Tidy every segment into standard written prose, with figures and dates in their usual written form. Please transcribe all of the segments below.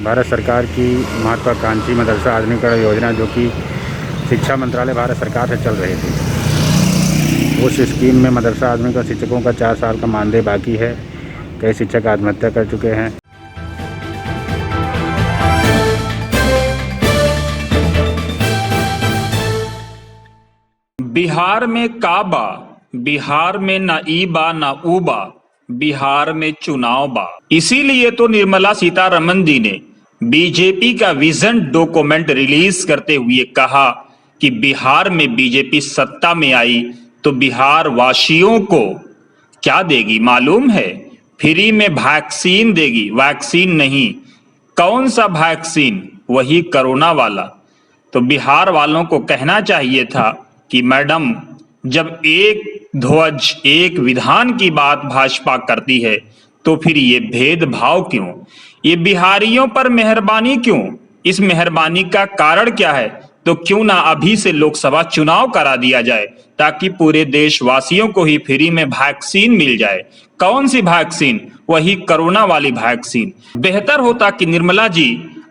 भारत सरकार की महत्वाकांक्षी मदरसा आधुनिकीकरण योजना जो कि शिक्षा मंत्रालय भारत सरकार से चल रही थी, उस स्कीम में मदरसा आधुनिकीकरण शिक्षकों का 4 साल का मानदेय बाकी है। कई शिक्षक आत्महत्या कर चुके हैं। बिहार में काबा, बिहार में न ईबा न ऊबा, बिहार में चुनाव बा। इसीलिए तो निर्मला सीतारमण जी ने बीजेपी का विजन डॉक्यूमेंट रिलीज करते हुए कहा कि बिहार में बीजेपी सत्ता में आई तो बिहार वासियों को क्या देगी मालूम है? फ्री में वैक्सीन देगी। वैक्सीन नहीं, कौन सा वैक्सीन? वही कोरोना वाला। तो बिहार वालों को कहना चाहिए था कि मैडम, जब एक ध्वज एक विधान की बात भाजपा करती है तो फिर ये भेदभाव क्यों? ये बिहारियों पर मेहरबानी क्यों? इस मेहरबानी का कारण क्या है? तो क्यों ना अभी से लोकसभा चुनाव करा दिया जाए ताकि पूरे देशवासियों को ही फ्री में वैक्सीन मिल जाए। कौन सी वैक्सीन? वही कोरोना वाली वैक्सीन। बेहतर होता कि निर्मला जी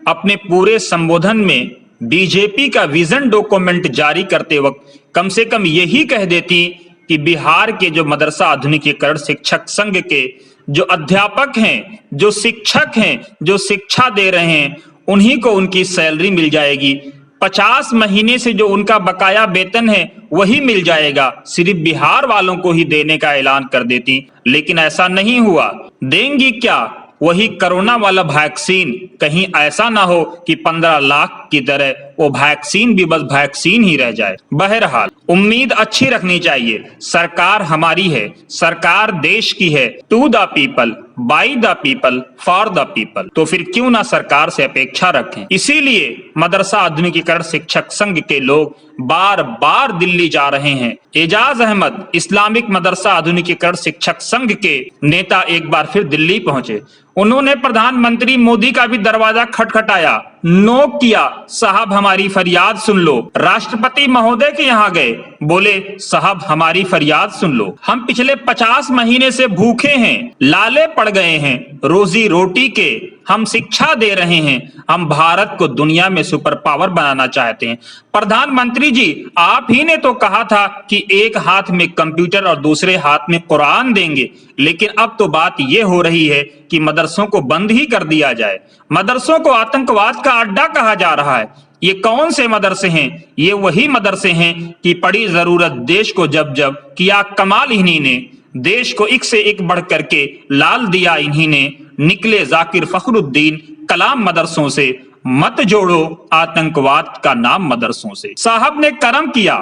अपने पूरे संबोधन में बीजेपी का विजन डॉक्यूमेंट जारी करते वक्त कम से कम यही कह देती कि बिहार के जो मदरसा आधुनिकीकरण शिक्षक संघ के जो अध्यापक हैं, जो शिक्षक हैं, जो शिक्षा दे रहे हैं, उन्हीं को उनकी सैलरी मिल जाएगी। 50 महीने से जो उनका बकाया वेतन है वही मिल जाएगा। सिर्फ बिहार वालों को ही देने का ऐलान कर देती, लेकिन ऐसा नहीं हुआ। देंगी क्या? वही कोरोना वाला वैक्सीन। कहीं ऐसा ना हो कि 15 लाख की तरह वो वैक्सीन भी बस वैक्सीन ही रह जाए। बहरहाल उम्मीद अच्छी रखनी चाहिए। सरकार हमारी है, सरकार देश की है। To the people, by the people, for the people. तो फिर क्यों ना सरकार से अपेक्षा रखें। इसीलिए मदरसा आधुनिकीकरण शिक्षक संघ के लोग बार बार दिल्ली जा रहे हैं। एजाज अहमद, इस्लामिक मदरसा आधुनिकीकरण शिक्षक संघ के नेता, एक बार फिर दिल्ली पहुंचे। उन्होंने प्रधानमंत्री मोदी का भी दरवाजा खटखटाया, नोक किया, साहब हमारी फरियाद सुन लो। राष्ट्रपति महोदय के यहाँ गए, बोले साहब हमारी फरियाद सुन लो। हम पिछले 50 महीने से भूखे हैं, लाले पड़ गए हैं रोजी रोटी के। हम शिक्षा दे रहे हैं, हम भारत को दुनिया में सुपर पावर बनाना चाहते हैं। प्रधानमंत्री जी, आप ही ने तो कहा था कि एक हाथ में कंप्यूटर और दूसरे हाथ में कुरान देंगे, लेकिन अब तो बात यह हो रही है कि मदरसों को बंद ही कर दिया जाए। मदरसों को आतंकवाद का अड्डा कहा जा रहा है। ये कौन से मदरसे हैं? ये वही मदरसे हैं कि पड़ी जरूरत देश को जब जब किया कमाल इन्हीं ने, देश को एक से एक बढ़ करके लाल दिया इन्हीं ने। निकले जाकिर फखरुद्दीन कलाम मदरसों से, मत जोड़ो आतंकवाद का नाम मदरसों से। साहब ने करम किया,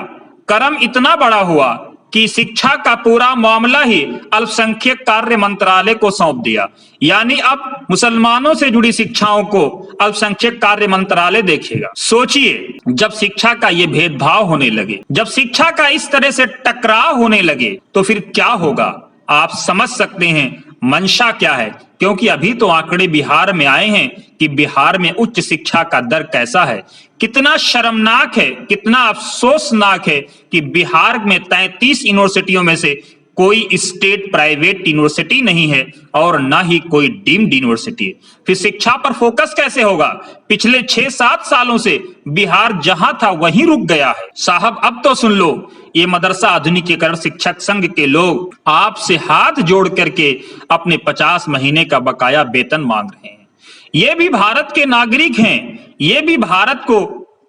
करम इतना बड़ा हुआ कि शिक्षा का पूरा मामला ही अल्पसंख्यक कार्य मंत्रालय को सौंप दिया। यानी अब मुसलमानों से जुड़ी शिक्षाओं को अल्पसंख्यक कार्य मंत्रालय देखेगा। सोचिए, जब शिक्षा का ये भेदभाव होने लगे, जब शिक्षा का इस तरह से टकराव होने लगे, तो फिर क्या होगा? आप समझ सकते हैं मंशा क्या है। क्योंकि अभी तो आंकड़े बिहार में आए हैं कि बिहार में उच्च शिक्षा का दर कैसा है। कितना शर्मनाक है, कितना अफसोसनाक है कि बिहार में 33 यूनिवर्सिटियों में से कोई स्टेट प्राइवेट यूनिवर्सिटी नहीं है और ना ही कोई डीम्ड यूनिवर्सिटी है। फिर शिक्षा पर फोकस कैसे होगा? पिछले 6-7 सालों से बिहार जहां था वहीं रुक गया है। साहब अब तो सुन लो, ये मदरसा आधुनिकीकरण शिक्षक संघ के लोग आपसे हाथ जोड़ करके अपने 50 महीने का बकाया वेतन मांग रहे हैं। ये भी भारत के नागरिक हैं, ये भी भारत को,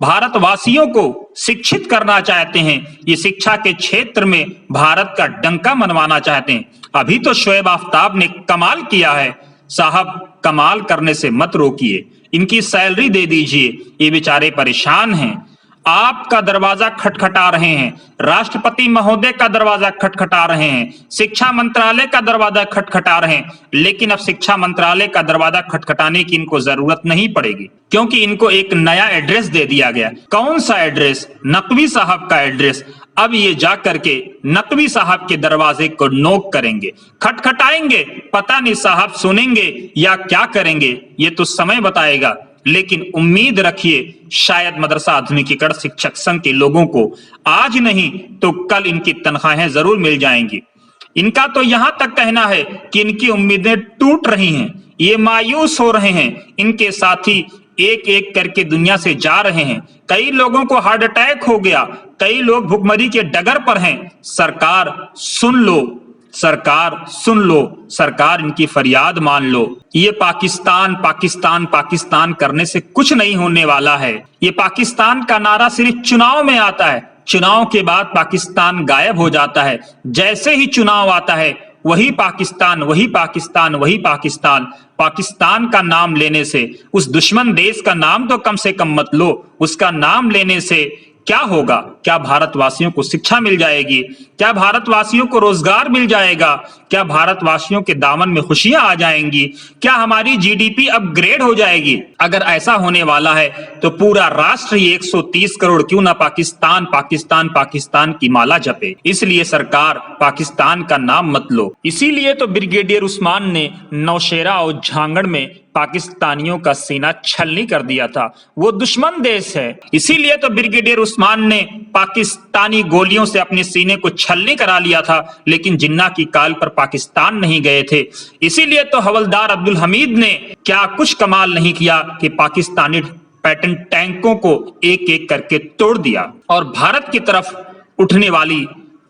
भारतवासियों को शिक्षित करना चाहते हैं। ये शिक्षा के क्षेत्र में भारत का डंका मनवाना चाहते हैं। अभी तो शोएब आफ्ताब ने कमाल किया है। साहब कमाल करने से मत रोकिए, इनकी सैलरी दे दीजिए। ये बेचारे परेशान हैं। आपका दरवाजा खटखटा रहे हैं, राष्ट्रपति महोदय का दरवाजा खटखटा रहे हैं, शिक्षा मंत्रालय का दरवाजा खटखटा रहे हैं। लेकिन अब शिक्षा मंत्रालय का दरवाजा खटखटाने की इनको जरूरत नहीं पड़ेगी, क्योंकि इनको एक नया एड्रेस दे दिया गया। कौन सा एड्रेस? नकवी साहब का एड्रेस। अब ये जा करके नकवी साहब के दरवाजे को नोक करेंगे, खटखटाएंगे। पता नहीं साहब सुनेंगे या क्या करेंगे, ये तो समय बताएगा। लेकिन उम्मीद रखिए, शायद मदरसा आधुनिकीकरण शिक्षक संघ के लोगों को आज नहीं तो कल इनकी तनख्वाहें जरूर मिल जाएंगी। इनका तो यहां तक कहना है कि इनकी उम्मीदें टूट रही हैं। ये मायूस हो रहे हैं। इनके साथी एक एक करके दुनिया से जा रहे हैं। कई लोगों को हार्ट अटैक हो गया, कई लोग भुखमरी के डगर पर हैं। सरकार सुन लो, सरकार सुन लो, सरकार इनकी फरियाद मान लो। ये पाकिस्तान पाकिस्तान पाकिस्तान करने से कुछ नहीं होने वाला है। ये पाकिस्तान का नारा सिर्फ चुनाव में आता है, चुनाव के बाद पाकिस्तान गायब हो जाता है। जैसे ही चुनाव आता है वही पाकिस्तान, वही पाकिस्तान, वही पाकिस्तान। पाकिस्तान का नाम लेने से, उस दुश्मन देश का नाम तो कम से कम मत लो, उसका नाम लेने से क्या होगा? क्या भारतवासियों को शिक्षा मिल जाएगी? क्या भारतवासियों को रोजगार मिल जाएगा? क्या भारतवासियों के दामन में खुशियां आ जाएंगी? क्या हमारी जीडीपी अपग्रेड हो जाएगी? अगर ऐसा होने वाला है तो पूरा राष्ट्र ही 130 करोड़ क्यों ना पाकिस्तान पाकिस्तान पाकिस्तान की माला जपे। इसलिए सरकार पाकिस्तान का नाम मत लो। इसीलिए तो ब्रिगेडियर उस्मान ने नौशेरा और झांगड़ में पाकिस्तानियों का सीना छलनी कर दिया था। वो दुश्मन देश है। इसीलिए तो ब्रिगेडियर उस्मान ने पाकिस्तानी गोलियों से अपने सीने को छलनी करा लिया था, लेकिन जिन्ना की काल पर पाकिस्तान नहीं गए थे। इसीलिए तो हवलदार अब्दुल हमीद ने क्या कुछ कमाल नहीं किया कि पाकिस्तानी पैटर्न टैंकों को एक एक करके तोड़ दिया और भारत की तरफ उठने वाली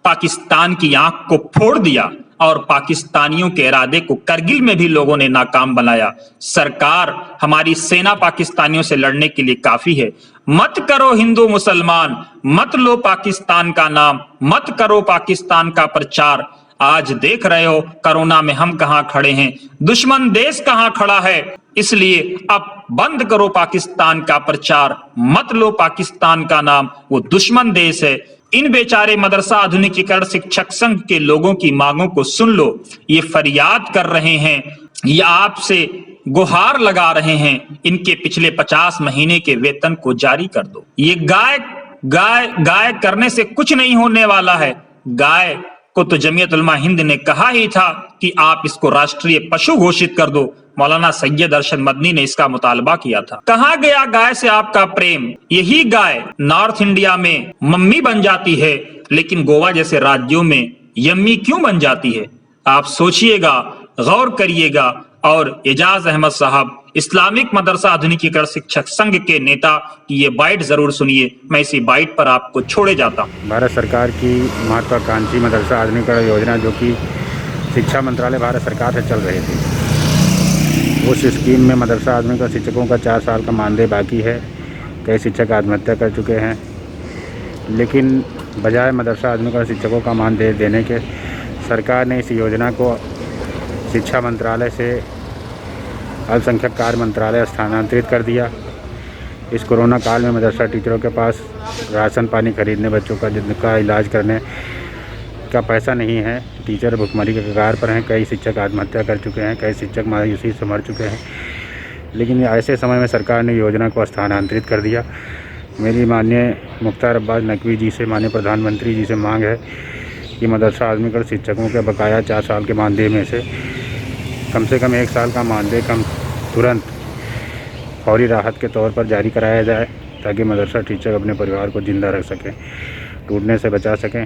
पाकिस्तान की आंख को फोड़ दिया और पाकिस्तानियों के इरादे को करगिल में भी लोगों ने नाकाम बनाया। सरकार, हमारी सेना पाकिस्तानियों से लड़ने के लिए काफी है। मत करो हिंदू मुसलमान, मत लो पाकिस्तान का नाम, मत करो पाकिस्तान का प्रचार। आज देख रहे हो कोरोना में हम कहां खड़े हैं, दुश्मन देश कहां खड़ा है। इसलिए अब बंद करो पाकिस्तान का प्रचार, मत लो पाकिस्तान का नाम, वो दुश्मन देश है। इन बेचारे मदरसा आधुनिकीकरण शिक्षक संघ के लोगों की मांगों को सुन लो। ये फरियाद कर रहे हैं, ये आपसे गुहार लगा रहे हैं, इनके पिछले 50 महीने के वेतन को जारी कर दो। ये गाय गाय गाय करने से कुछ नहीं होने वाला है। गाय को तो जमीयत उलमा हिंद ने कहा ही था कि आप इसको राष्ट्रीय पशु घोषित कर दो। मौलाना सैयद अरशद मदनी ने इसका मुतालबा किया था। कहाँ गया गाय से आपका प्रेम? यही गाय नॉर्थ इंडिया में मम्मी बन जाती है, लेकिन गोवा जैसे राज्यों में यम्मी क्यों बन जाती है? आप सोचिएगा, गौर करिएगा और एजाज अहमद साहब, इस्लामिक मदरसा आधुनिकीकरण शिक्षक संघ के नेता की ये बाइट जरूर सुनिए। मैं इसी बाइट पर आपको छोड़े जाता हूँ। भारत सरकार की महत्वाकांक्षी मदरसा आधुनिकीकरण योजना, जो कि शिक्षा मंत्रालय भारत सरकार से चल रही थी, उस स्कीम में मदरसा आधुनिकीकरण शिक्षकों का 4 साल का मानदेय बाकी है। कई शिक्षक आत्महत्या कर चुके हैं, लेकिन बजाय मदरसा आधुनिकीकरण शिक्षकों का मानदेय देने के, सरकार ने इस योजना को शिक्षा मंत्रालय से अल्पसंख्यक कार्य मंत्रालय स्थानांतरित कर दिया। इस कोरोना काल में मदरसा टीचरों के पास राशन पानी खरीदने, बच्चों का इलाज करने का पैसा नहीं है। टीचर भुखमरी के कगार पर हैं। कई शिक्षक आत्महत्या कर चुके हैं, कई शिक्षक मायूसी से मर चुके हैं। लेकिन ऐसे समय में सरकार ने योजना को स्थानांतरित कर दिया। मेरी माननीय मुख्तार अब्बास नकवी जी से, माननीय प्रधानमंत्री जी से मांग है कि मदरसा आधुनिकीकरण शिक्षकों के बकाया 4 साल के मानदेय में से कम 1 साल का मानदेय तुरंत फौरी राहत के तौर पर जारी कराया जाए, ताकि मदरसा टीचर अपने परिवार को जिंदा रख सकें, टूटने से बचा सकें।